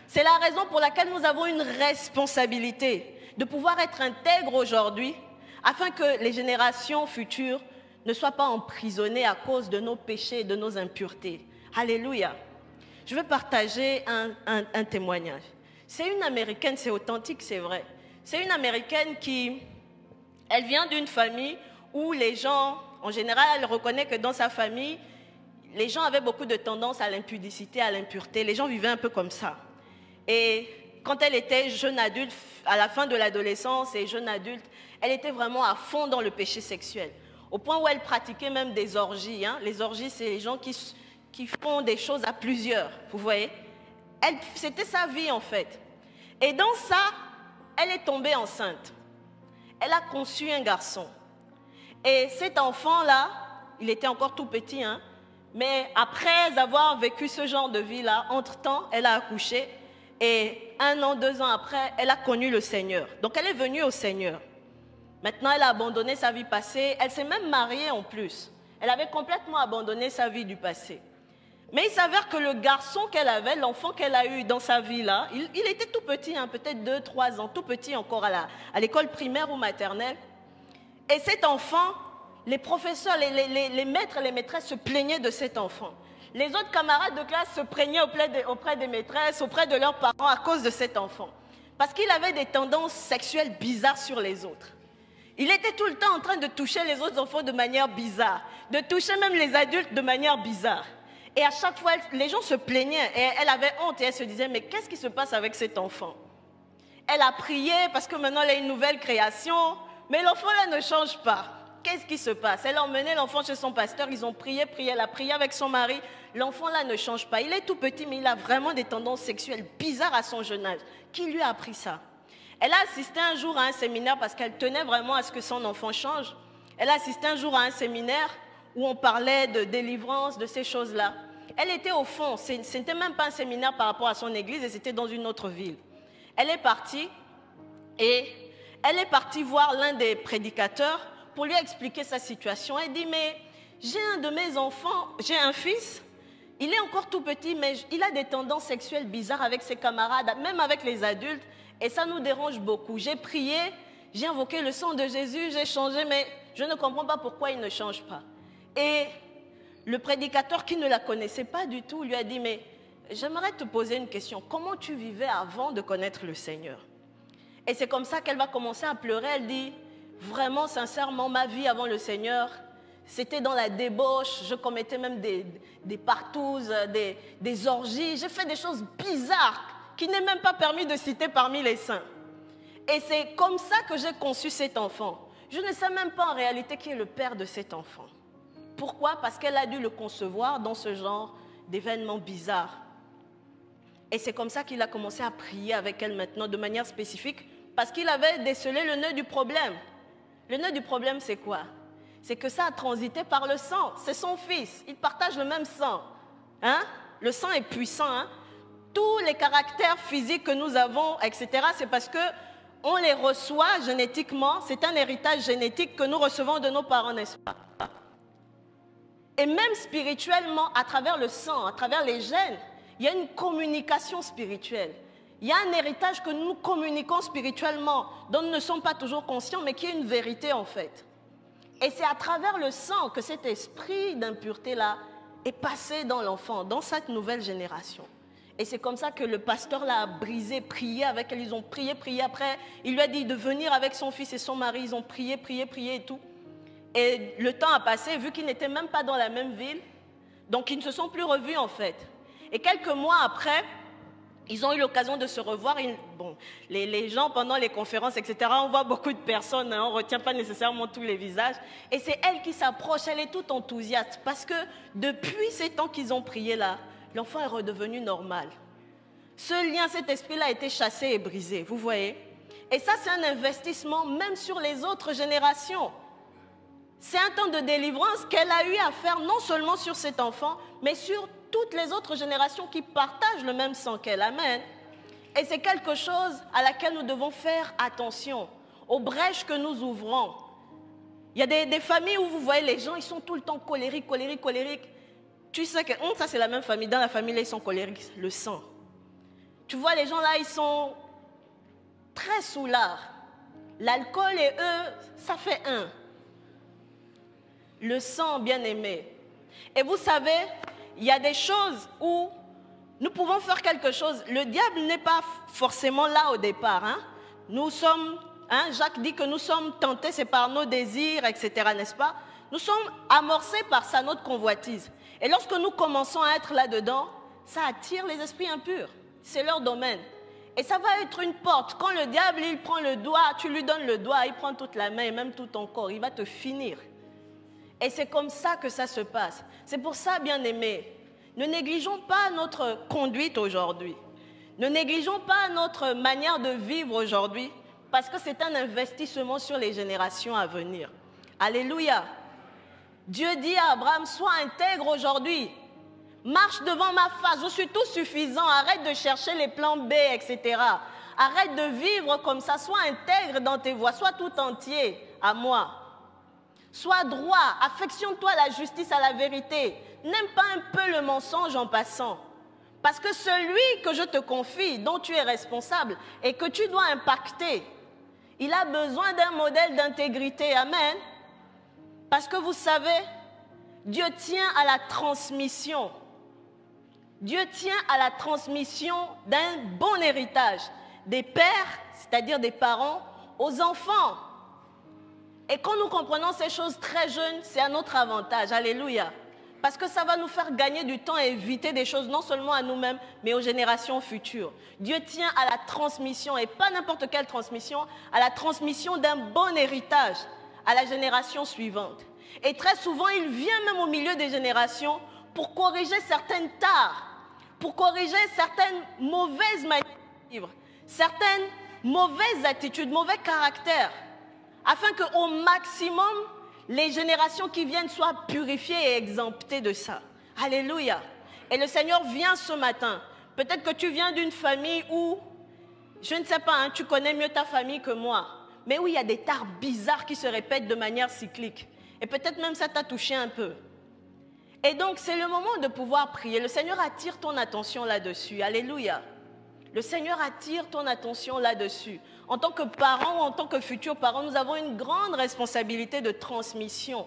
C'est la raison pour laquelle nous avons une responsabilité de pouvoir être intègres aujourd'hui, afin que les générations futures ne soient pas emprisonnées à cause de nos péchés et de nos impuretés. Alléluia. Je vais partager un témoignage. C'est une Américaine, c'est authentique, c'est vrai. C'est une Américaine qui... Elle vient d'une famille où les gens en général, elle reconnaît que dans sa famille, les gens avaient beaucoup de tendance à l'impudicité, à l'impureté. Les gens vivaient un peu comme ça. Et quand elle était jeune adulte, à la fin de l'adolescence et jeune adulte, elle était vraiment à fond dans le péché sexuel. Au point où elle pratiquait même des orgies. Hein. Les orgies, c'est les gens qui font des choses à plusieurs, vous voyez. C'était sa vie en fait. Et dans ça, elle est tombée enceinte. Elle a conçu un garçon. Et cet enfant-là, il était encore tout petit, hein, mais après avoir vécu ce genre de vie-là, entre-temps, elle a accouché. Et 1 an, 2 ans après, elle a connu le Seigneur. Donc elle est venue au Seigneur. Maintenant, elle a abandonné sa vie passée. Elle s'est même mariée en plus. Elle avait complètement abandonné sa vie du passé. Mais il s'avère que le garçon qu'elle avait, l'enfant qu'elle a eu dans sa vie-là, il était tout petit, hein, peut-être 2, 3 ans, tout petit encore à l'école primaire ou maternelle. Et cet enfant, les professeurs, les maîtres et les maîtresses se plaignaient de cet enfant. Les autres camarades de classe se plaignaient auprès des maîtresses, auprès de leurs parents à cause de cet enfant. Parce qu'il avait des tendances sexuelles bizarres sur les autres. Il était tout le temps en train de toucher les autres enfants de manière bizarre, de toucher même les adultes de manière bizarre. Et à chaque fois, les gens se plaignaient et elle avait honte et elle se disait, mais qu'est-ce qui se passe avec cet enfant? Elle a prié parce que maintenant elle a une nouvelle création, mais l'enfant là ne change pas. Qu'est-ce qui se passe? Elle a emmené l'enfant chez son pasteur, ils ont prié, elle a prié avec son mari. L'enfant là ne change pas. Il est tout petit, mais il a vraiment des tendances sexuelles bizarres à son jeune âge. Qui lui a appris ça? Elle a assisté un jour à un séminaire parce qu'elle tenait vraiment à ce que son enfant change. Elle a assisté un jour à un séminaire où on parlait de délivrance, de ces choses-là. Elle était au fond, ce n'était même pas un séminaire par rapport à son église et c'était dans une autre ville. Elle est partie voir l'un des prédicateurs pour lui expliquer sa situation. Elle dit, mais j'ai un de mes enfants, j'ai un fils, il est encore tout petit, mais il a des tendances sexuelles bizarres avec ses camarades, même avec les adultes, et ça nous dérange beaucoup. J'ai prié, j'ai invoqué le sang de Jésus, j'ai changé, mais je ne comprends pas pourquoi il ne change pas. Et le prédicateur qui ne la connaissait pas du tout lui a dit, mais j'aimerais te poser une question. Comment tu vivais avant de connaître le Seigneur? Et c'est comme ça qu'elle va commencer à pleurer. Elle dit, vraiment, sincèrement, ma vie avant le Seigneur, c'était dans la débauche. Je commettais même des partouses, des orgies. J'ai fait des choses bizarres qui n'est même pas permis de citer parmi les saints. Et c'est comme ça que j'ai conçu cet enfant. Je ne sais même pas en réalité qui est le père de cet enfant. Pourquoi? Parce qu'elle a dû le concevoir dans ce genre d'événements bizarres. Et c'est comme ça qu'il a commencé à prier avec elle maintenant de manière spécifique, parce qu'il avait décelé le nœud du problème. Le nœud du problème, c'est quoi? C'est que ça a transité par le sang. C'est son fils. Ils partagent le même sang. Hein? Le sang est puissant. Hein? Tous les caractères physiques que nous avons, etc., c'est parce qu'on les reçoit génétiquement. C'est un héritage génétique que nous recevons de nos parents, n'est-ce pas? Et même spirituellement, à travers le sang, à travers les gènes, il y a une communication spirituelle. Il y a un héritage que nous communiquons spirituellement, dont nous ne sommes pas toujours conscients, mais qui est une vérité en fait. Et c'est à travers le sang que cet esprit d'impureté-là est passé dans l'enfant, dans cette nouvelle génération. Et c'est comme ça que le pasteur l'a brisé, prié avec elle. Ils ont prié après. Il lui a dit de venir avec son fils et son mari. Ils ont prié et tout. Et le temps a passé, vu qu'ils n'étaient même pas dans la même ville. Donc ils ne se sont plus revus en fait. Et quelques mois après, ils ont eu l'occasion de se revoir. Bon, les gens, pendant les conférences, etc., on voit beaucoup de personnes, hein, on ne retient pas nécessairement tous les visages. Et c'est elle qui s'approche, elle est toute enthousiaste. Parce que depuis ces temps qu'ils ont prié là, l'enfant est redevenu normal. Ce lien, cet esprit-là a été chassé et brisé, vous voyez. Et ça, c'est un investissement même sur les autres générations. C'est un temps de délivrance qu'elle a eu à faire non seulement sur cet enfant, mais sur toutes les autres générations qui partagent le même sang qu'elle. Amen. Et c'est quelque chose à laquelle nous devons faire attention, aux brèches que nous ouvrons. Il y a des familles où vous voyez les gens, ils sont tout le temps colériques. Tu sais que ça c'est la même famille, dans la famille là, ils sont colériques, le sang. Tu vois les gens là, ils sont très soulards. L'alcool et eux, ça fait un. Le sang, bien aimé. Et vous savez, il y a des choses où nous pouvons faire quelque chose. Le diable n'est pas forcément là au départ. Hein? Nous sommes, Jacques dit que nous sommes tentés, c'est par nos désirs, etc., n'est-ce pas? Nous sommes amorcés par ça, notre convoitise. Et lorsque nous commençons à être là-dedans, ça attire les esprits impurs. C'est leur domaine. Et ça va être une porte. Quand le diable, il prend le doigt, tu lui donnes le doigt, il prend toute la main et même tout ton corps. Il va te finir. Et c'est comme ça que ça se passe. C'est pour ça, bien-aimés, ne négligeons pas notre conduite aujourd'hui. Ne négligeons pas notre manière de vivre aujourd'hui, parce que c'est un investissement sur les générations à venir. Alléluia. Dieu dit à Abraham, sois intègre aujourd'hui. Marche devant ma face, je suis tout suffisant. Arrête de chercher les plans B, etc. Arrête de vivre comme ça. Sois intègre dans tes voies. Sois tout entier à moi. Sois droit. Affectionne-toi à la justice, à la vérité. N'aime pas un peu le mensonge en passant. Parce que celui que je te confie, dont tu es responsable et que tu dois impacter, il a besoin d'un modèle d'intégrité. Amen. Parce que vous savez, Dieu tient à la transmission. Dieu tient à la transmission d'un bon héritage des pères, c'est-à-dire des parents, aux enfants. Et quand nous comprenons ces choses très jeunes, c'est à notre avantage. Alléluia. Parce que ça va nous faire gagner du temps et éviter des choses non seulement à nous-mêmes, mais aux générations futures. Dieu tient à la transmission, et pas n'importe quelle transmission, à la transmission d'un bon héritage à la génération suivante. Et très souvent, il vient même au milieu des générations pour corriger certaines tares, pour corriger certaines mauvaises manières de vivre, certaines mauvaises attitudes, mauvais caractères, afin qu'au maximum, les générations qui viennent soient purifiées et exemptées de ça. Alléluia. Et le Seigneur vient ce matin. Peut-être que tu viens d'une famille où, je ne sais pas, hein, tu connais mieux ta famille que moi, mais où il y a des tares bizarres qui se répètent de manière cyclique. Et peut-être même ça t'a touché un peu. Et donc, c'est le moment de pouvoir prier. Le Seigneur attire ton attention là-dessus. Alléluia. Le Seigneur attire ton attention là-dessus. En tant que parents ou en tant que futurs parents, nous avons une grande responsabilité de transmission.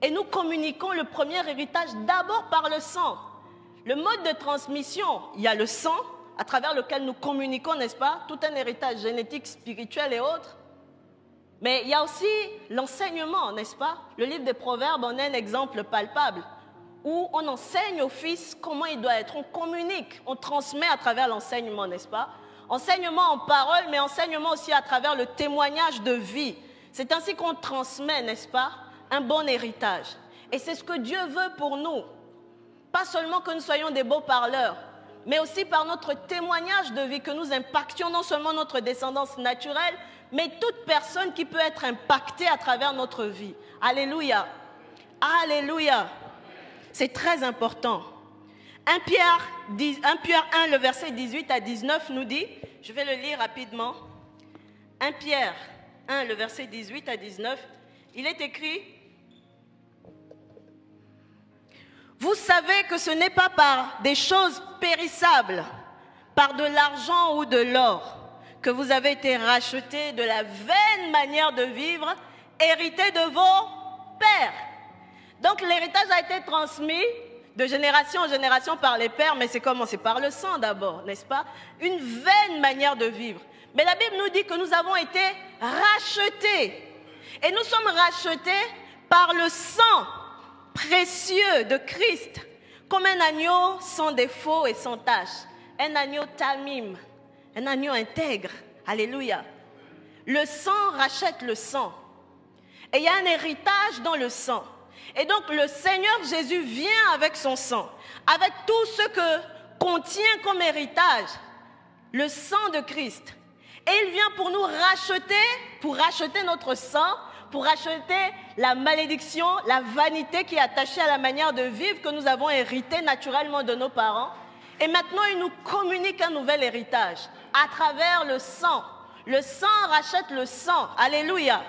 Et nous communiquons le premier héritage d'abord par le sang. Le mode de transmission, il y a le sang, à travers lequel nous communiquons, n'est-ce pas? Tout un héritage génétique, spirituel et autres. Mais il y a aussi l'enseignement, n'est-ce pas? Le livre des Proverbes en est un exemple palpable, où on enseigne au fils comment il doit être. On communique, on transmet à travers l'enseignement, n'est-ce pas? Enseignement en parole, mais enseignement aussi à travers le témoignage de vie. C'est ainsi qu'on transmet, n'est-ce pas, un bon héritage. Et c'est ce que Dieu veut pour nous. Pas seulement que nous soyons des beaux parleurs, mais aussi par notre témoignage de vie, que nous impactions non seulement notre descendance naturelle, mais toute personne qui peut être impactée à travers notre vie. Alléluia. Alléluia. C'est très important. 1 Pierre 1, le verset 18 à 19 nous dit, je vais le lire rapidement. 1 Pierre 1, le verset 18 à 19, il est écrit, « Vous savez que ce n'est pas par des choses périssables, par de l'argent ou de l'or, que vous avez été rachetés de la vaine manière de vivre, héritée de vos pères. » Donc l'héritage a été transmis de génération en génération par les pères, mais c'est commencé par le sang d'abord, n'est-ce pas? Une vaine manière de vivre. Mais la Bible nous dit que nous avons été rachetés. Et nous sommes rachetés par le sang précieux de Christ, comme un agneau sans défaut et sans tache. Un agneau tamim, un agneau intègre. Alléluia. Le sang rachète le sang. Et il y a un héritage dans le sang. Et donc le Seigneur Jésus vient avec son sang, avec tout ce que contient comme héritage le sang de Christ. Et il vient pour nous racheter, pour racheter notre sang, pour racheter la malédiction, la vanité qui est attachée à la manière de vivre que nous avons hérité naturellement de nos parents. Et maintenant, il nous communique un nouvel héritage à travers le sang. Le sang rachète le sang. Alléluia.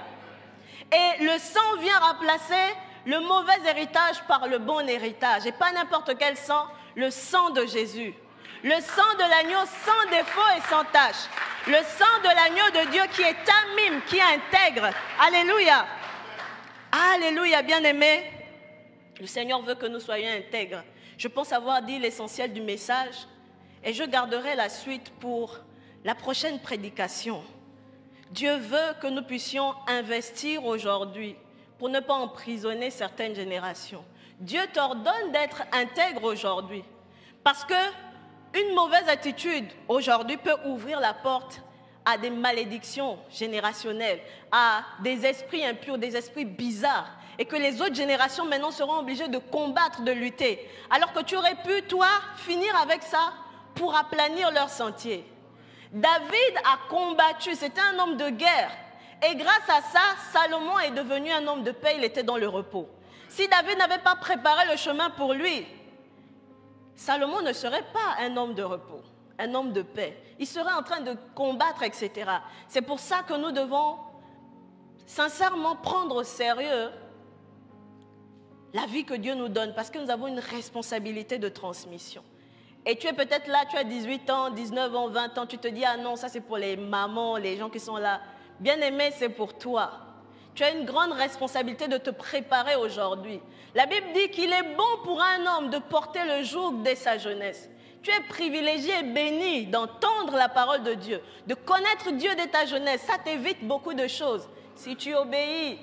Et le sang vient remplacer le mauvais héritage par le bon héritage. Et pas n'importe quel sang, le sang de Jésus. Le sang de l'agneau sans défaut et sans tache. Le sang de l'agneau de Dieu qui est tamim, qui est intègre. Alléluia. Alléluia, bien-aimés. Le Seigneur veut que nous soyons intègres. Je pense avoir dit l'essentiel du message et je garderai la suite pour la prochaine prédication. Dieu veut que nous puissions investir aujourd'hui pour ne pas emprisonner certaines générations. Dieu t'ordonne d'être intègre aujourd'hui. Parce qu'une mauvaise attitude aujourd'hui peut ouvrir la porte à des malédictions générationnelles, à des esprits impurs, des esprits bizarres, et que les autres générations maintenant seront obligées de combattre, de lutter. Alors que tu aurais pu, toi, finir avec ça pour aplanir leur sentier. David a combattu, c'était un homme de guerre. Et grâce à ça, Salomon est devenu un homme de paix, il était dans le repos. Si David n'avait pas préparé le chemin pour lui, Salomon ne serait pas un homme de repos, un homme de paix. Il serait en train de combattre, etc. C'est pour ça que nous devons sincèrement prendre au sérieux la vie que Dieu nous donne, parce que nous avons une responsabilité de transmission. Et tu es peut-être là, tu as 18 ans, 19 ans, 20 ans, tu te dis, ah non, ça c'est pour les mamans, les gens qui sont là. Bien-aimé, c'est pour toi. Tu as une grande responsabilité de te préparer aujourd'hui. La Bible dit qu'il est bon pour un homme de porter le joug dès sa jeunesse. Tu es privilégié et béni d'entendre la parole de Dieu, de connaître Dieu dès ta jeunesse. Ça t'évite beaucoup de choses. Si tu obéis,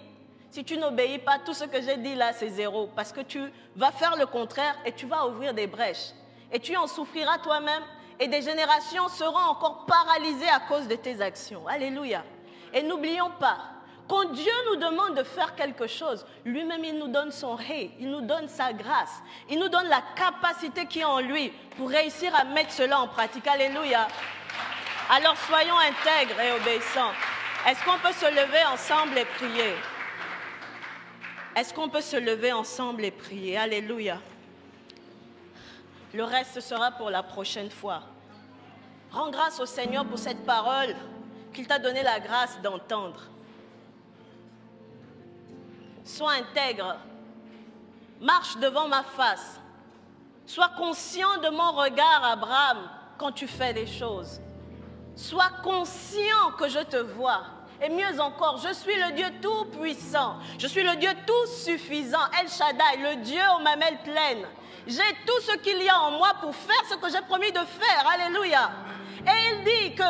si tu n'obéis pas, tout ce que j'ai dit là, c'est zéro. Parce que tu vas faire le contraire et tu vas ouvrir des brèches. Et tu en souffriras toi-même et des générations seront encore paralysées à cause de tes actions. Alléluia. Et n'oublions pas, quand Dieu nous demande de faire quelque chose, lui-même il nous donne son ré, il nous donne sa grâce, il nous donne la capacité qui est en lui pour réussir à mettre cela en pratique. Alléluia. Alors soyons intègres et obéissants. Est-ce qu'on peut se lever ensemble et prier? Est-ce qu'on peut se lever ensemble et prier? Alléluia. Le reste sera pour la prochaine fois. Rends grâce au Seigneur pour cette parole qu'il t'a donné la grâce d'entendre. Sois intègre. Marche devant ma face. Sois conscient de mon regard, Abraham, quand tu fais des choses. Sois conscient que je te vois. Et mieux encore, je suis le Dieu tout-puissant. Je suis le Dieu tout-suffisant. El Shaddai, le Dieu aux mamelles pleines. J'ai tout ce qu'il y a en moi pour faire ce que j'ai promis de faire. Alléluia. Et il dit que,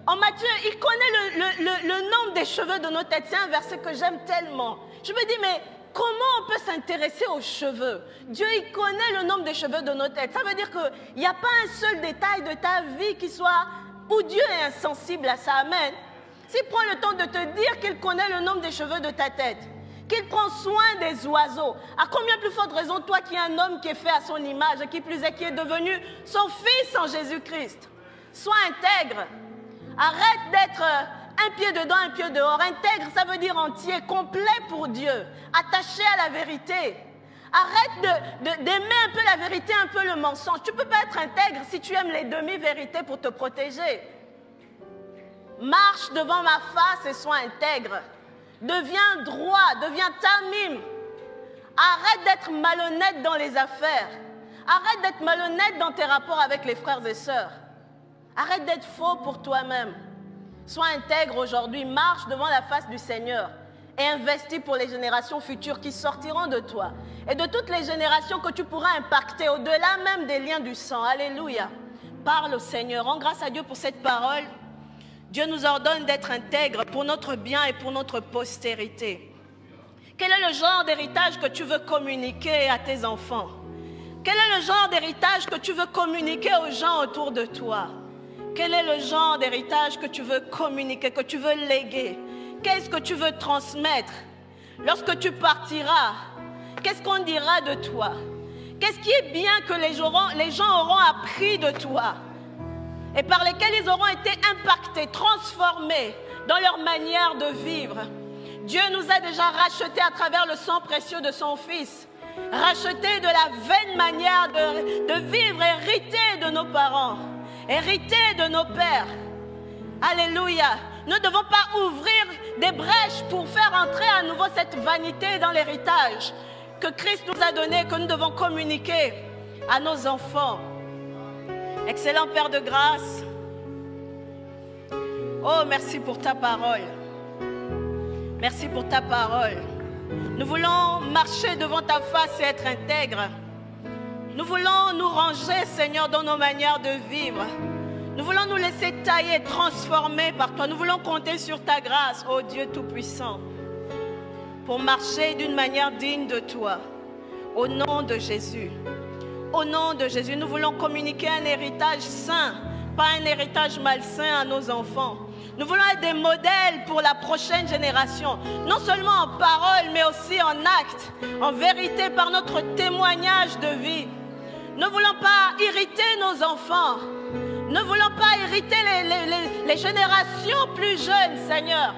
en Matthieu, il connaît le nombre des cheveux de nos têtes. C'est un verset que j'aime tellement. Je me dis, mais comment on peut s'intéresser aux cheveux? Dieu, il connaît le nombre des cheveux de nos têtes. Ça veut dire qu'il n'y a pas un seul détail de ta vie qui soit où Dieu est insensible à ça. Amen. S'il prend le temps de te dire qu'il connaît le nombre des cheveux de ta tête, qu'il prend soin des oiseaux, à combien plus forte raison toi qui es un homme qui est fait à son image et qui plus est qui est devenu son fils en Jésus-Christ. Sois intègre. Arrête d'être un pied dedans, un pied dehors. Intègre, ça veut dire entier, complet pour Dieu, attaché à la vérité. Arrête d'aimer un peu la vérité, un peu le mensonge. Tu ne peux pas être intègre si tu aimes les demi-vérités pour te protéger. Marche devant ma face et sois intègre. Deviens droit, deviens tamim. Arrête d'être malhonnête dans les affaires. Arrête d'être malhonnête dans tes rapports avec les frères et sœurs. Arrête d'être faux pour toi-même. Sois intègre aujourd'hui, marche devant la face du Seigneur et investis pour les générations futures qui sortiront de toi et de toutes les générations que tu pourras impacter au-delà même des liens du sang. Alléluia. Parle au Seigneur. Rends grâce à Dieu pour cette parole. Dieu nous ordonne d'être intègres pour notre bien et pour notre postérité. Quel est le genre d'héritage que tu veux communiquer à tes enfants? Quel est le genre d'héritage que tu veux communiquer aux gens autour de toi? Quel est le genre d'héritage que tu veux communiquer, que tu veux léguer? Qu'est-ce que tu veux transmettre? Lorsque tu partiras, qu'est-ce qu'on dira de toi? Qu'est-ce qui est bien que les gens auront appris de toi? Et par lesquels ils auront été impactés, transformés dans leur manière de vivre. Dieu nous a déjà rachetés à travers le sang précieux de son Fils, rachetés de la vaine manière de vivre, hérités de nos parents, hérités de nos pères. Alléluia. Nous ne devons pas ouvrir des brèches pour faire entrer à nouveau cette vanité dans l'héritage que Christ nous a donné, que nous devons communiquer à nos enfants. Excellent Père de grâce, oh merci pour ta parole, merci pour ta parole. Nous voulons marcher devant ta face et être intègres. Nous voulons nous ranger, Seigneur, dans nos manières de vivre. Nous voulons nous laisser tailler, transformer par toi. Nous voulons compter sur ta grâce, oh Dieu Tout-Puissant, pour marcher d'une manière digne de toi. Au nom de Jésus. Au nom de Jésus, nous voulons communiquer un héritage sain, pas un héritage malsain à nos enfants. Nous voulons être des modèles pour la prochaine génération, non seulement en parole, mais aussi en acte, en vérité, par notre témoignage de vie. Ne voulons pas irriter nos enfants. Ne voulons pas irriter les générations plus jeunes, Seigneur,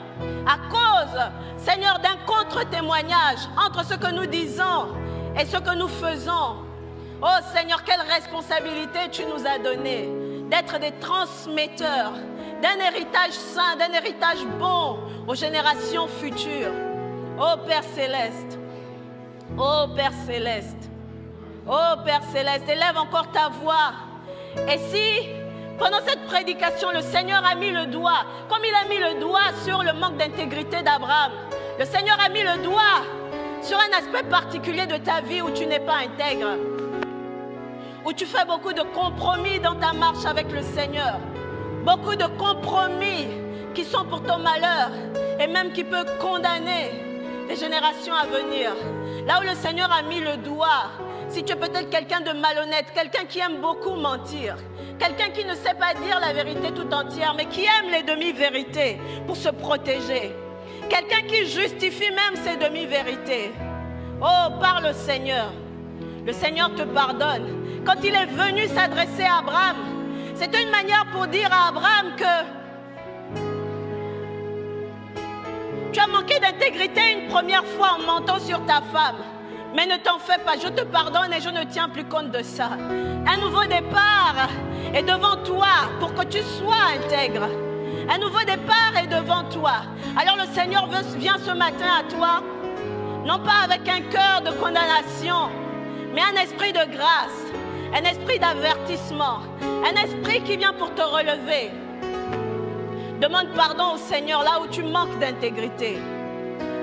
à cause, Seigneur, d'un contre-témoignage entre ce que nous disons et ce que nous faisons. Oh Seigneur, quelle responsabilité tu nous as donnée d'être des transmetteurs d'un héritage sain, d'un héritage bon aux générations futures. Oh Père Céleste, oh Père Céleste, oh Père Céleste, élève encore ta voix. Et si, pendant cette prédication, le Seigneur a mis le doigt, comme il a mis le doigt sur le manque d'intégrité d'Abraham, le Seigneur a mis le doigt sur un aspect particulier de ta vie où tu n'es pas intègre, où tu fais beaucoup de compromis dans ta marche avec le Seigneur, beaucoup de compromis qui sont pour ton malheur et même qui peuvent condamner les générations à venir. Là où le Seigneur a mis le doigt, si tu es peut-être quelqu'un de malhonnête, quelqu'un qui aime beaucoup mentir, quelqu'un qui ne sait pas dire la vérité tout entière, mais qui aime les demi-vérités pour se protéger, quelqu'un qui justifie même ses demi-vérités. Oh, par le Seigneur te pardonne. Quand il est venu s'adresser à Abraham, c'était une manière pour dire à Abraham que tu as manqué d'intégrité une première fois en mentant sur ta femme. Mais ne t'en fais pas, je te pardonne et je ne tiens plus compte de ça. Un nouveau départ est devant toi pour que tu sois intègre. Un nouveau départ est devant toi. Alors le Seigneur vient ce matin à toi, non pas avec un cœur de condamnation, mais un esprit de grâce, un esprit d'avertissement, un esprit qui vient pour te relever. Demande pardon au Seigneur là où tu manques d'intégrité.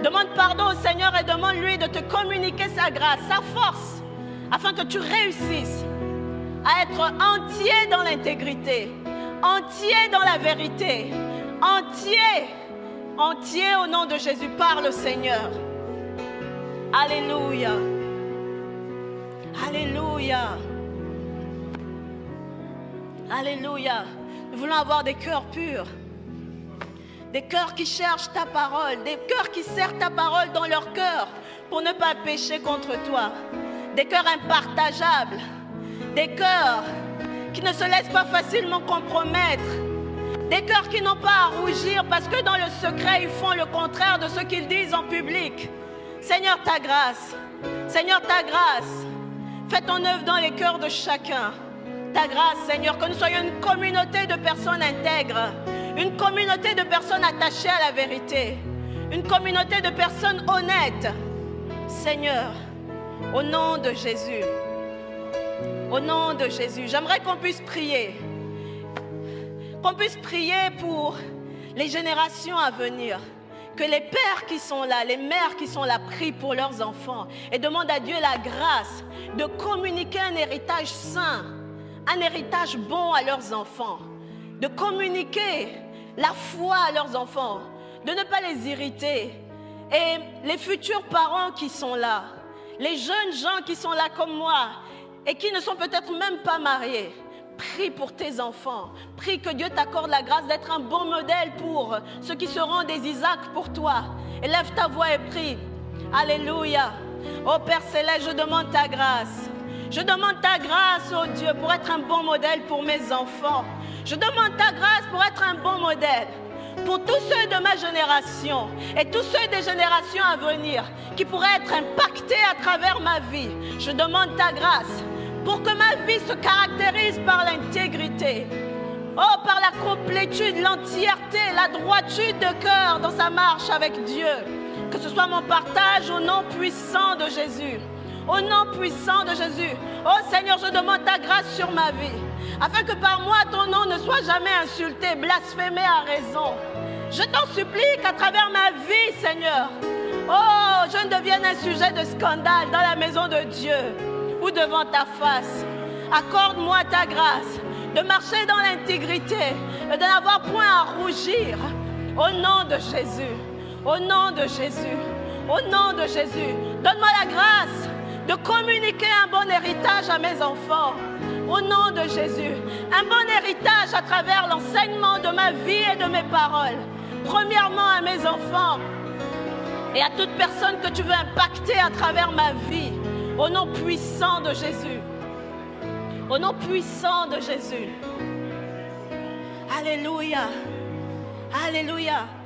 Demande pardon au Seigneur et demande-lui de te communiquer sa grâce, sa force, afin que tu réussisses à être entier dans l'intégrité, entier dans la vérité, entier au nom de Jésus par le Seigneur. Alléluia. Alléluia. Alléluia. Nous voulons avoir des cœurs purs. Des cœurs qui cherchent ta parole. Des cœurs qui serrent ta parole dans leur cœur pour ne pas pécher contre toi. Des cœurs impartageables. Des cœurs qui ne se laissent pas facilement compromettre. Des cœurs qui n'ont pas à rougir parce que dans le secret, ils font le contraire de ce qu'ils disent en public. Seigneur, ta grâce. Seigneur, ta grâce. Fais ton œuvre dans les cœurs de chacun. Ta grâce, Seigneur, que nous soyons une communauté de personnes intègres, une communauté de personnes attachées à la vérité, une communauté de personnes honnêtes. Seigneur, au nom de Jésus, j'aimerais qu'on puisse prier pour les générations à venir. Que les pères qui sont là, les mères qui sont là prient pour leurs enfants et demandent à Dieu la grâce de communiquer un héritage sain, un héritage bon à leurs enfants, de communiquer la foi à leurs enfants, de ne pas les irriter. Et les futurs parents qui sont là, les jeunes gens qui sont là comme moi et qui ne sont peut-être même pas mariés, prie pour tes enfants. Prie que Dieu t'accorde la grâce d'être un bon modèle pour ceux qui seront des Isaac pour toi. Élève ta voix et prie. Alléluia. Oh Père Céleste, je demande ta grâce. Je demande ta grâce, oh Dieu, pour être un bon modèle pour mes enfants. Je demande ta grâce pour être un bon modèle pour tous ceux de ma génération et tous ceux des générations à venir qui pourraient être impactés à travers ma vie. Je demande ta grâce pour que ma vie se caractérise par l'intégrité, oh, par la complétude, l'entièreté, la droitude de cœur dans sa marche avec Dieu. Que ce soit mon partage au nom puissant de Jésus. Au nom puissant de Jésus. Oh Seigneur, je demande ta grâce sur ma vie, afin que par moi ton nom ne soit jamais insulté, blasphémé à raison. Je t'en supplie qu'à travers ma vie, Seigneur, oh, je ne devienne un sujet de scandale dans la maison de Dieu ou devant ta face. Accorde-moi ta grâce de marcher dans l'intégrité et de n'avoir point à rougir. Au nom de Jésus, au nom de Jésus, Au nom de Jésus, donne-moi la grâce de communiquer un bon héritage à mes enfants. Au nom de Jésus, un bon héritage à travers l'enseignement de ma vie et de mes paroles. Premièrement à mes enfants et à toute personne que tu veux impacter à travers ma vie. Au nom puissant de Jésus. Au nom puissant de Jésus. Alléluia. Alléluia.